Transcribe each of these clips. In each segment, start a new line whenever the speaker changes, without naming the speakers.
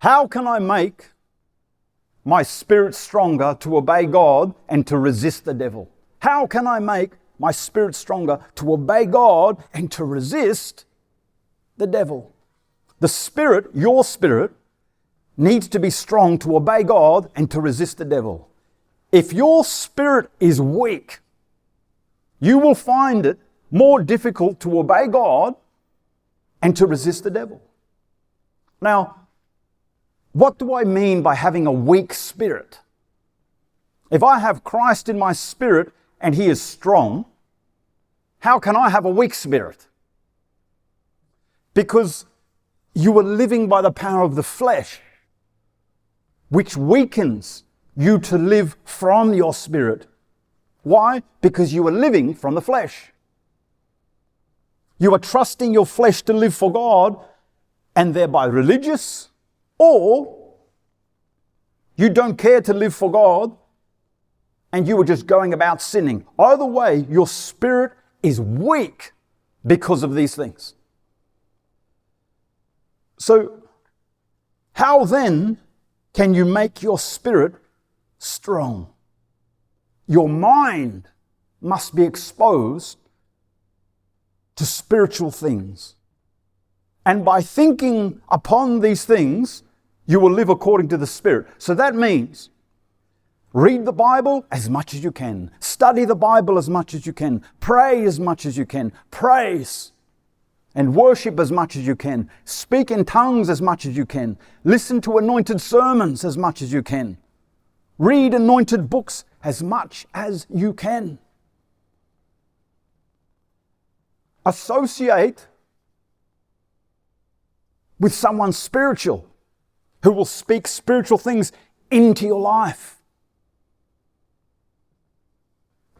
How can I make my spirit stronger to obey God and to resist the devil? How can I make my spirit stronger to obey God and to resist the devil? The spirit, your spirit, needs to be strong to obey God and to resist the devil. If your spirit is weak, you will find it more difficult to obey God and to resist the devil. Now, what do I mean by having a weak spirit? If I have Christ in my spirit and He is strong, how can I have a weak spirit? Because you are living by the power of the flesh, which weakens you to live from your spirit. Why? Because you are living from the flesh. You are trusting your flesh to live for God and thereby religious, or you don't care to live for God and you are just going about sinning. Either way, your spirit is weak because of these things. So, how then can you make your spirit strong? Your mind must be exposed to spiritual things. And by thinking upon these things, you will live according to the Spirit. So that means read the Bible as much as you can. Study the Bible as much as you can. Pray as much as you can. Praise and worship as much as you can. Speak in tongues as much as you can. Listen to anointed sermons as much as you can. Read anointed books as much as you can. Associate with someone spiritual who will speak spiritual things into your life.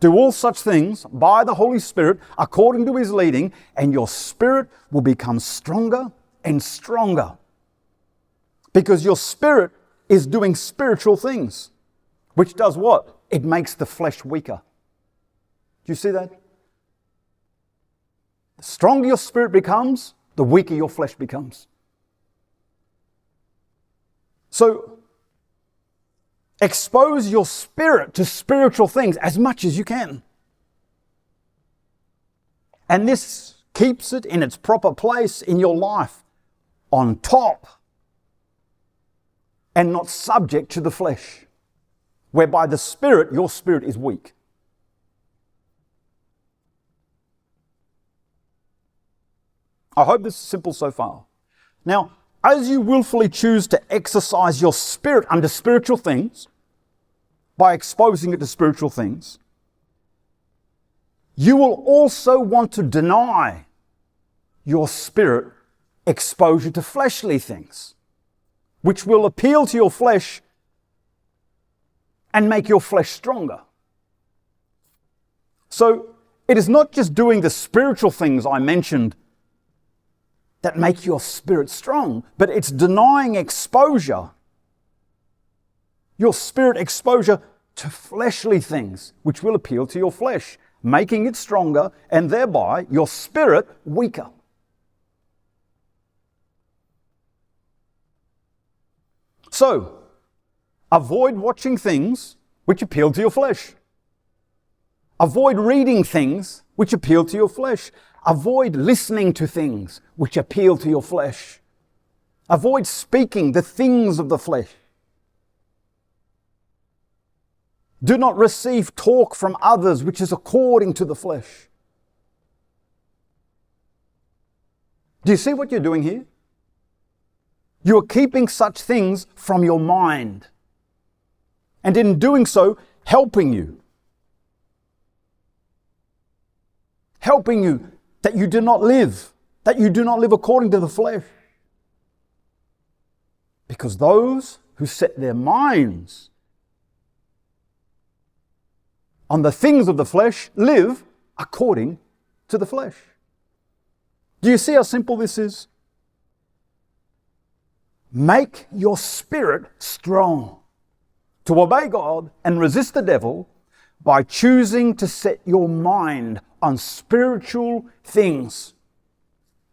Do all such things by the Holy Spirit according to His leading, and your spirit will become stronger and stronger. Because your spirit is doing spiritual things, which does what? It makes the flesh weaker. Do you see that? The stronger your spirit becomes, the weaker your flesh becomes. So, expose your spirit to spiritual things as much as you can. And this keeps it in its proper place in your life, on top, and not subject to the flesh, whereby the spirit, your spirit is weak. I hope this is simple so far. Now, as you willfully choose to exercise your spirit under spiritual things, by exposing it to spiritual things, you will also want to deny your spirit exposure to fleshly things, which will appeal to your flesh and make your flesh stronger. So, it is not just doing the spiritual things I mentioned that make your spirit strong, but it's denying exposure, your spirit exposure to fleshly things, which will appeal to your flesh, making it stronger and thereby your spirit weaker. So, avoid watching things which appeal to your flesh. Avoid reading things which appeal to your flesh. Avoid listening to things which appeal to your flesh. Avoid speaking the things of the flesh. Do not receive talk from others which is according to the flesh. Do you see what you're doing here? You are keeping such things from your mind, and in doing so, helping you that you do not live according to the flesh. Because those who set their minds on the things of the flesh live according to the flesh. Do you see how simple this is? Make your spirit strong to obey God and resist the devil by choosing to set your mind on spiritual things,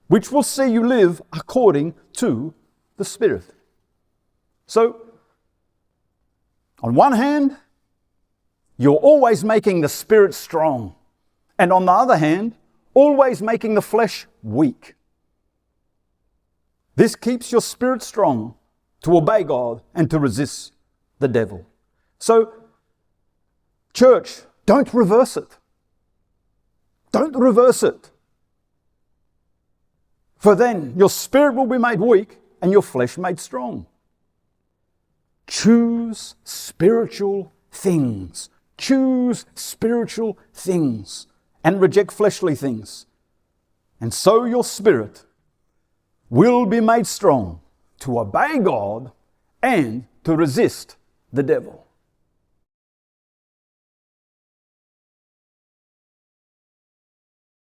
which will see you live according to the Spirit. So, on one hand, you're always making the spirit strong. And on the other hand, always making the flesh weak. This keeps your spirit strong to obey God and to resist the devil. So, church, don't reverse it. Don't reverse it. For then your spirit will be made weak and your flesh made strong. Choose spiritual things. Choose spiritual things and reject fleshly things. And so your spirit will be made strong to obey God and to resist the devil.